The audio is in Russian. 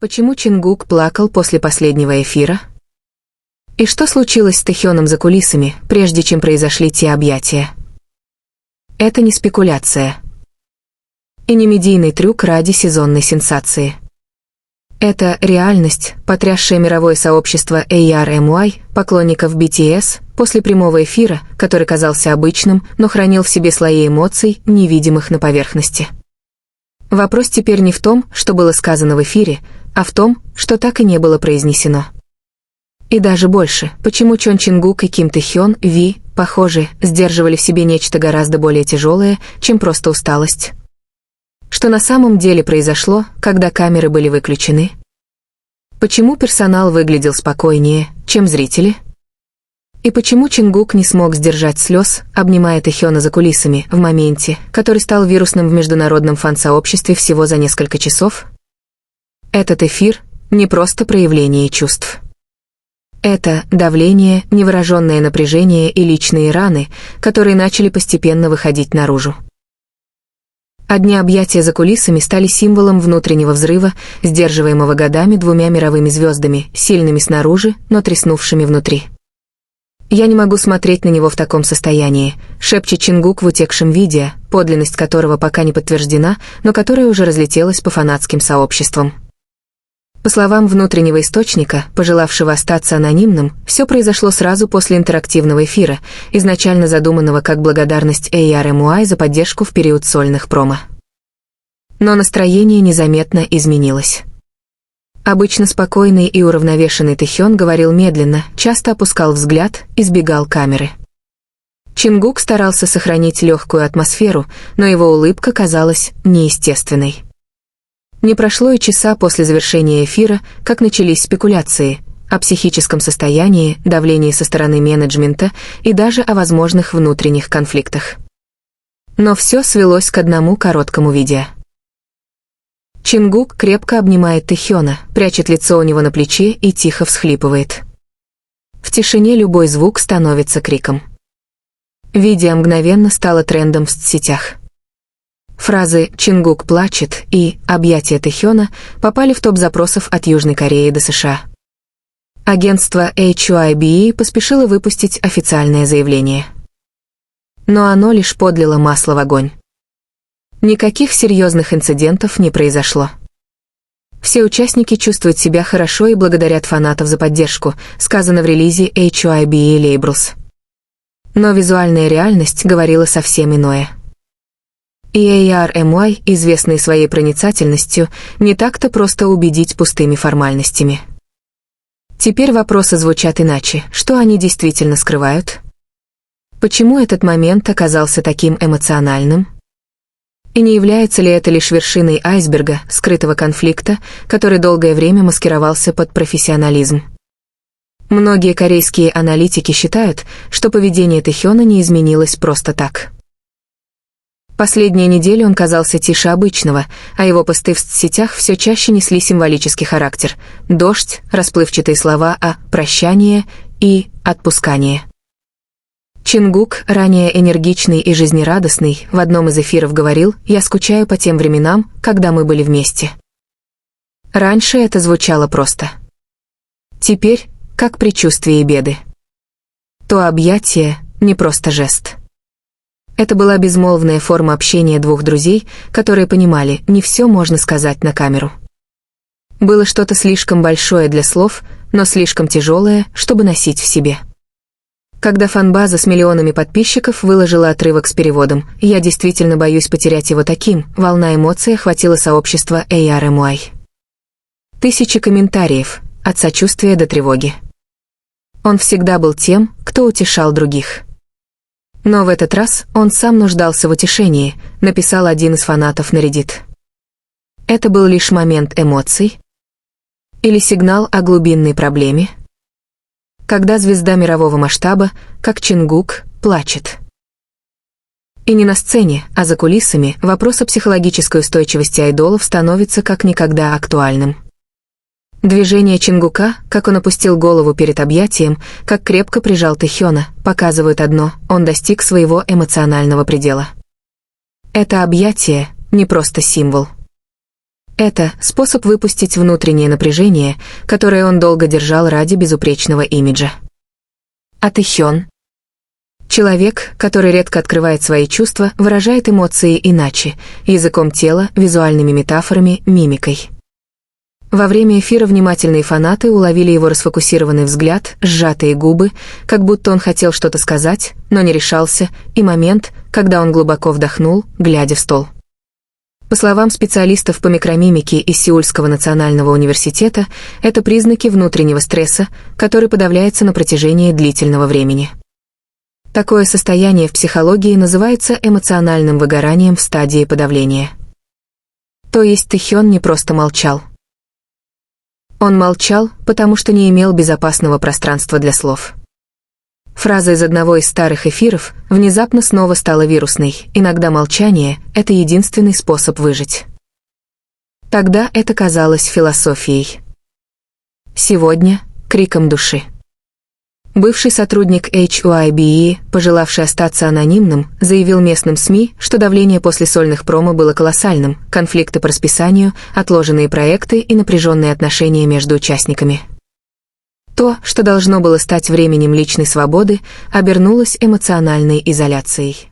Почему Чингук плакал после последнего эфира? И что случилось с Тэхёном за кулисами, прежде чем произошли те объятия? Это не спекуляция. И не медийный трюк ради сезонной сенсации. Это реальность, потрясшая мировое сообщество ARMY, поклонников BTS, после прямого эфира, который казался обычным, но хранил в себе слои эмоций, невидимых на поверхности. Вопрос теперь не в том, что было сказано в эфире, а в том, что так и не было произнесено. И даже больше, почему Чон Чингук и Ким Тэхён, Ви, похоже, сдерживали в себе нечто гораздо более тяжелое, чем просто усталость. Что на самом деле произошло, когда камеры были выключены? Почему персонал выглядел спокойнее, чем зрители? И почему Чингук не смог сдержать слез, обнимая Тэхёна за кулисами, в моменте, который стал вирусным в международном фан-сообществе всего за несколько часов? Этот эфир — не просто проявление чувств. Это давление, невыраженное напряжение и личные раны, которые начали постепенно выходить наружу. Одни объятия за кулисами стали символом внутреннего взрыва, сдерживаемого годами двумя мировыми звездами, сильными снаружи, но треснувшими внутри. «Я не могу смотреть на него в таком состоянии», — шепчет Чингук в утекшем видео, подлинность которого пока не подтверждена, но которое уже разлетелось по фанатским сообществам. По словам внутреннего источника, пожелавшего остаться анонимным, все произошло сразу после интерактивного эфира, изначально задуманного как благодарность ARMY за поддержку в период сольных промо. Но настроение незаметно изменилось. Обычно спокойный и уравновешенный Тэхён говорил медленно, часто опускал взгляд, избегал камеры. Чингук старался сохранить легкую атмосферу, но его улыбка казалась неестественной. Не прошло и часа после завершения эфира, как начались спекуляции о психическом состоянии, давлении со стороны менеджмента и даже о возможных внутренних конфликтах. Но все свелось к одному короткому видео. Чингук крепко обнимает Тэхёна, прячет лицо у него на плече и тихо всхлипывает. В тишине любой звук становится криком. Видео мгновенно стало трендом в соцсетях. Фразы «Чингук плачет» и «Объятия Тэхёна» попали в топ запросов от Южной Кореи до США. Агентство HYBE поспешило выпустить официальное заявление. Но оно лишь подлило масло в огонь. Никаких серьезных инцидентов не произошло. Все участники чувствуют себя хорошо и благодарят фанатов за поддержку, сказано в релизе HYBE Labels. Но визуальная реальность говорила совсем иное. И ARMY, известные своей проницательностью, не так-то просто убедить пустыми формальностями. Теперь вопросы звучат иначе. Что они действительно скрывают? Почему этот момент оказался таким эмоциональным? И не является ли это лишь вершиной айсберга, скрытого конфликта, который долгое время маскировался под профессионализм? Многие корейские аналитики считают, что поведение Тэхёна не изменилось просто так. Последние недели он казался тише обычного, а его посты в соцсетях все чаще несли символический характер: дождь, расплывчатые слова о «прощание» и «отпускание». Чингук, ранее энергичный и жизнерадостный, в одном из эфиров говорил: «Я скучаю по тем временам, когда мы были вместе». Раньше это звучало просто. Теперь, как предчувствие беды. То объятие — не просто жест. Это была безмолвная форма общения двух друзей, которые понимали, не все можно сказать на камеру. Было что-то слишком большое для слов, но слишком тяжелое, чтобы носить в себе. Когда фан-база с миллионами подписчиков выложила отрывок с переводом «Я действительно боюсь потерять его таким», волна эмоций охватила сообщество ARMY. Тысячи комментариев, от сочувствия до тревоги. Он всегда был тем, кто утешал других. Но в этот раз он сам нуждался в утешении, написал один из фанатов на Reddit. Это был лишь момент эмоций? Или сигнал о глубинной проблеме? Когда звезда мирового масштаба, как Чингук, плачет. И не на сцене, а за кулисами вопрос о психологической устойчивости айдолов становится как никогда актуальным. Движения Чингука, как он опустил голову перед объятием, как крепко прижал Тэхёна, показывают одно: он достиг своего эмоционального предела. Это объятие — не просто символ. Это способ выпустить внутреннее напряжение, которое он долго держал ради безупречного имиджа. А Тэхён? Человек, который редко открывает свои чувства, выражает эмоции иначе, языком тела, визуальными метафорами, мимикой. Во время эфира внимательные фанаты уловили его расфокусированный взгляд, сжатые губы, как будто он хотел что-то сказать, но не решался, и момент, когда он глубоко вдохнул, глядя в стол. По словам специалистов по микромимике из Сеульского национального университета, это признаки внутреннего стресса, который подавляется на протяжении длительного времени. Такое состояние в психологии называется эмоциональным выгоранием в стадии подавления. То есть Тэхён не просто молчал. Он молчал, потому что не имел безопасного пространства для слов. Фраза из одного из старых эфиров внезапно снова стала вирусной. Иногда молчание — это единственный способ выжить. Тогда это казалось философией. Сегодня — криком души. Бывший сотрудник HYBE, пожелавший остаться анонимным, заявил местным СМИ, что давление после сольных промо было колоссальным, конфликты по расписанию, отложенные проекты и напряженные отношения между участниками. То, что должно было стать временем личной свободы, обернулось эмоциональной изоляцией.